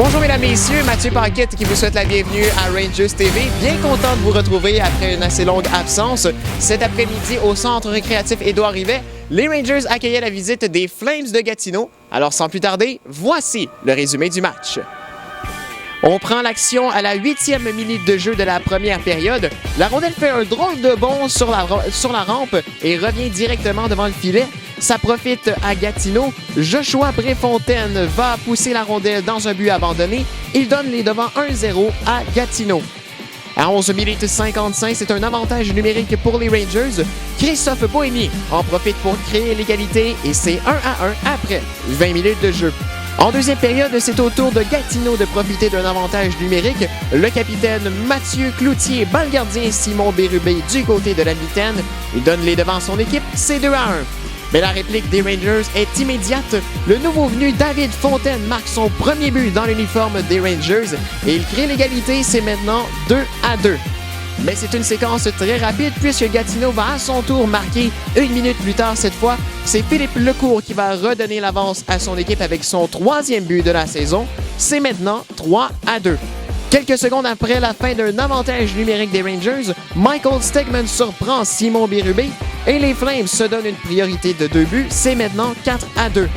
Bonjour mesdames et messieurs, Mathieu Paquette qui vous souhaite la bienvenue à Rangers TV. Bien content de vous retrouver après une assez longue absence. Cet après-midi au centre récréatif Édouard Rivet, les Rangers accueillaient la visite des Flames de Gatineau. Alors sans plus tarder, voici le résumé du match. On prend l'action à la 8e minute de jeu de la première période. La rondelle fait un drôle de bond sur la rampe et revient directement devant le filet. Ça profite à Gatineau. Joshua Préfontaine va pousser la rondelle dans un but abandonné. Il donne les devants 1-0 à Gatineau. À 11 minutes 55, c'est un avantage numérique pour les Rangers. Christophe Bohémy en profite pour créer l'égalité et c'est 1-1 après 20 minutes de jeu. En deuxième période, c'est au tour de Gatineau de profiter d'un avantage numérique. Le capitaine Mathieu Cloutier bat le gardien Simon Bérubé du côté de la mitaine. Il donne les devants à son équipe, c'est 2-1. Mais la réplique des Rangers est immédiate. Le nouveau venu David Fontaine marque son premier but dans l'uniforme des Rangers et il crée l'égalité, c'est maintenant 2-2. Mais c'est une séquence très rapide puisque Gatineau va à son tour marquer une minute plus tard cette fois. C'est Philippe Lecourt qui va redonner l'avance à son équipe avec son troisième but de la saison. C'est maintenant 3-2. Quelques secondes après la fin d'un avantage numérique des Rangers, Michael Stegman surprend Simon Bérubé et les Flames se donnent une priorité de 2 buts. C'est maintenant 4-2.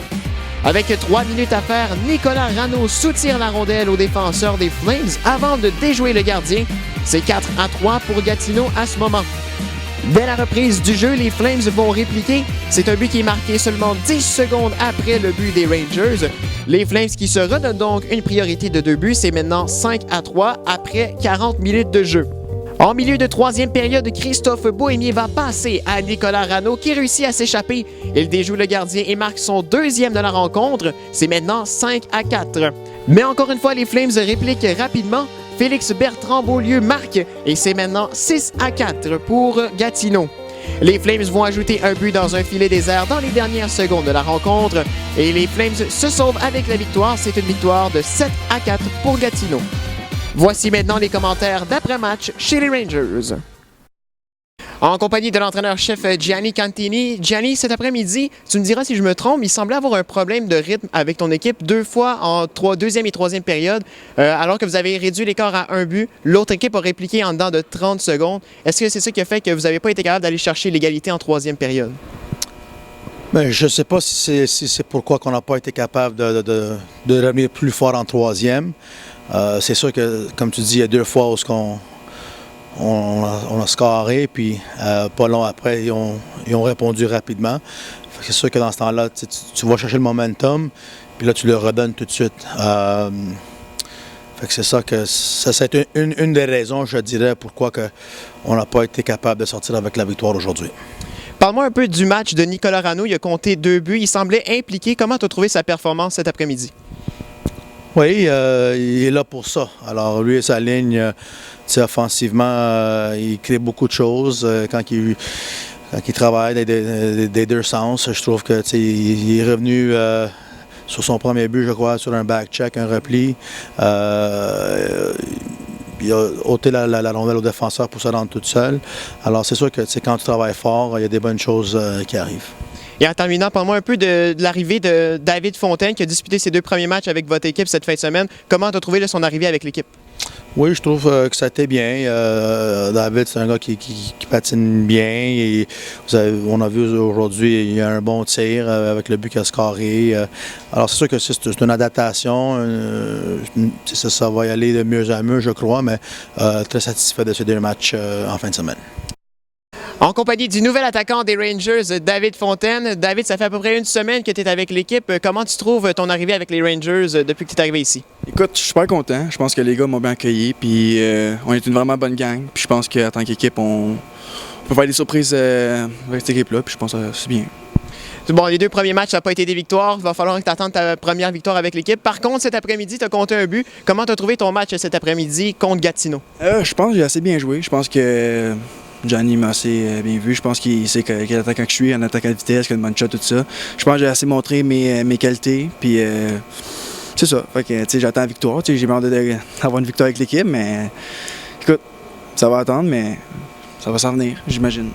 Avec 3 minutes à faire, Nicolas Rano soutire la rondelle aux défenseurs des Flames avant de déjouer le gardien. C'est 4-3 pour Gatineau à ce moment. Dès la reprise du jeu, les Flames vont répliquer. C'est un but qui est marqué seulement 10 secondes après le but des Rangers. Les Flames qui se redonnent donc une priorité de 2 buts, c'est maintenant 5-3 après 40 minutes de jeu. En milieu de troisième période, Christophe Bohémy va passer à Nicolas Rano qui réussit à s'échapper. Il déjoue le gardien et marque son deuxième de la rencontre. C'est maintenant 5-4. Mais encore une fois, les Flames répliquent rapidement. Félix Bertrand-Beaulieu marque et c'est maintenant 6-4 pour Gatineau. Les Flames vont ajouter un but dans un filet désert dans les dernières secondes de la rencontre et les Flames se sauvent avec la victoire. C'est une victoire de 7-4 pour Gatineau. Voici maintenant les commentaires d'après-match chez les Rangers. En compagnie de l'entraîneur-chef Gianni Cantini. Gianni, cet après-midi, tu me diras si je me trompe, il semblait avoir un problème de rythme avec ton équipe 2 fois en deuxième et troisième période, alors que vous avez réduit l'écart à 1 but. L'autre équipe a répliqué en dedans de 30 secondes. Est-ce que c'est ça qui a fait que vous n'avez pas été capable d'aller chercher l'égalité en troisième période? Bien, je ne sais pas si c'est pourquoi on n'a pas été capable de revenir plus fort en troisième. C'est sûr que, comme tu dis, il y a 2 fois où on a scoré, puis pas long après, ils ont répondu rapidement. C'est sûr que dans ce temps-là, tu vas chercher le momentum, puis là, tu le redonnes tout de suite. C'est ça que c'est une des raisons, je dirais, pourquoi on n'a pas été capable de sortir avec la victoire aujourd'hui. Parle-moi un peu du match de Nicolas Rano. Il a compté 2 buts. Il semblait impliqué. Comment tu as trouvé sa performance cet après-midi? Oui, il est là pour ça. Alors, lui et sa ligne, offensivement, il crée beaucoup de choses. Quand il travaille des deux sens, je trouve que il est revenu sur son premier but, je crois, sur un back-check, un repli. Il a ôté la rondelle au défenseur pour se rendre toute seule. Alors, c'est sûr que quand tu travailles fort, il y a des bonnes choses qui arrivent. Et en terminant, parle-moi un peu de l'arrivée de David Fontaine qui a disputé ses 2 premiers matchs avec votre équipe cette fin de semaine. Comment tu as trouvé son arrivée avec l'équipe? Oui, je trouve que ça a été bien. David, c'est un gars qui patine bien. Et on a vu aujourd'hui, il y a un bon tir avec le but qu'il a scoré. Alors, c'est sûr que c'est une adaptation. Ça va y aller de mieux en mieux, je crois, mais très satisfait de ces 2 matchs en fin de semaine. En compagnie du nouvel attaquant des Rangers, David Fontaine. David, ça fait à peu près 1 semaine que tu es avec l'équipe. Comment tu trouves ton arrivée avec les Rangers depuis que tu es arrivé ici? Écoute, je suis super content. Je pense que les gars m'ont bien accueilli. Puis on est une vraiment bonne gang. Puis je pense qu'en tant qu'équipe, on peut faire des surprises avec cette équipe-là. Puis je pense que c'est bien. Bon, les 2 premiers matchs, ça n'a pas été des victoires. Il va falloir que tu attendes ta première victoire avec l'équipe. Par contre, cet après-midi, tu as compté un but. Comment tu as trouvé ton match cet après-midi contre Gatineau? Je pense que j'ai assez bien joué. Je pense que Gianni m'a assez bien vu. Je pense qu'il sait quel attaquant que je suis, un attaquant de vitesse, qu'il a une bonne shot, tout ça. Je pense que j'ai assez montré mes qualités. Puis c'est ça. Fait que j'attends la victoire. J'ai hâte d'avoir une victoire avec l'équipe, mais écoute, ça va attendre, mais ça va s'en venir, j'imagine.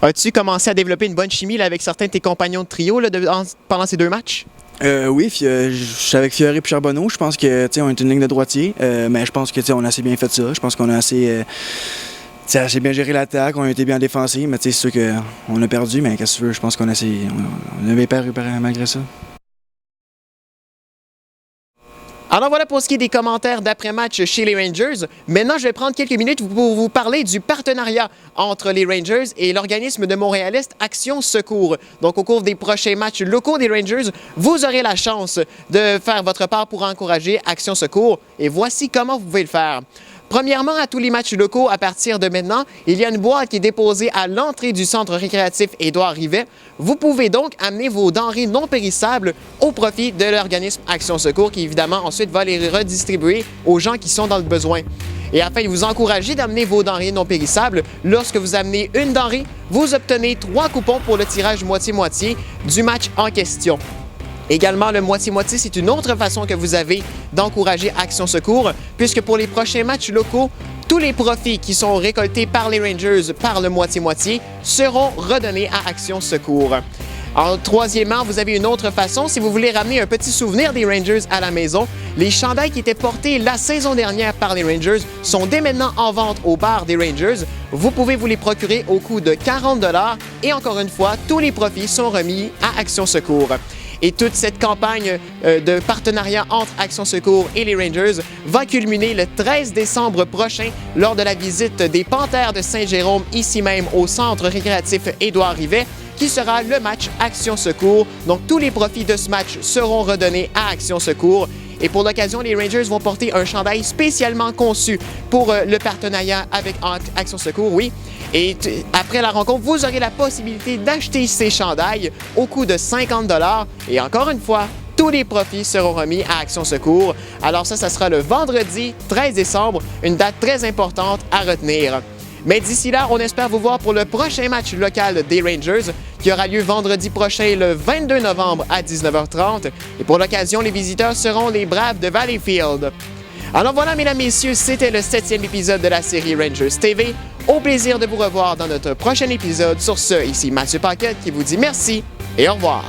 As-tu commencé à développer une bonne chimie là, avec certains de tes compagnons de trio là, pendant ces 2 matchs? Oui, je suis avec Fiori et Charbonneau. Je pense que on est une ligne de droitier, mais je pense que on a assez bien fait ça. Je pense qu'on a assez bien géré l'attaque, on a été bien défensif, mais c'est sûr qu'on a perdu, mais qu'est-ce que tu veux, je pense qu'on a bien perdu malgré ça. Alors voilà pour ce qui est des commentaires d'après-match chez les Rangers. Maintenant, je vais prendre quelques minutes pour vous parler du partenariat entre les Rangers et l'organisme de Montréal-Est Action Secours. Donc, au cours des prochains matchs locaux des Rangers, vous aurez la chance de faire votre part pour encourager Action Secours. Et voici comment vous pouvez le faire. Premièrement, à tous les matchs locaux, à partir de maintenant, il y a une boîte qui est déposée à l'entrée du centre récréatif Édouard Rivet. Vous pouvez donc amener vos denrées non périssables au profit de l'organisme Action Secours qui, évidemment, ensuite va les redistribuer aux gens qui sont dans le besoin. Et afin de vous encourager d'amener vos denrées non périssables, lorsque vous amenez une denrée, vous obtenez 3 coupons pour le tirage moitié-moitié du match en question. Également, le moitié-moitié, c'est une autre façon que vous avez d'encourager Action Secours, puisque pour les prochains matchs locaux, tous les profits qui sont récoltés par les Rangers par le moitié-moitié seront redonnés à Action Secours. Alors, troisièmement, vous avez une autre façon. Si vous voulez ramener un petit souvenir des Rangers à la maison, les chandails qui étaient portés la saison dernière par les Rangers sont dès maintenant en vente au bar des Rangers. Vous pouvez vous les procurer au coût de 40 $ et encore une fois, tous les profits sont remis à Action Secours. Et toute cette campagne de partenariat entre Action Secours et les Rangers va culminer le 13 décembre prochain lors de la visite des Panthères de Saint-Jérôme, ici même au centre récréatif Édouard Rivet, qui sera le match Action Secours. Donc, tous les profits de ce match seront redonnés à Action Secours. Et pour l'occasion, les Rangers vont porter un chandail spécialement conçu pour le partenariat avec Action Secours, oui. Et après la rencontre, vous aurez la possibilité d'acheter ces chandails au coût de 50 $. Et encore une fois, tous les profits seront remis à Action Secours. Alors ça sera le vendredi 13 décembre, une date très importante à retenir. Mais d'ici là, on espère vous voir pour le prochain match local des Rangers qui aura lieu vendredi prochain, le 22 novembre à 19h30. Et pour l'occasion, les visiteurs seront les Braves de Valleyfield. Alors voilà, mesdames, messieurs, c'était le 7e épisode de la série Rangers TV. Au plaisir de vous revoir dans notre prochain épisode. Sur ce, ici Mathieu Paquette qui vous dit merci et au revoir.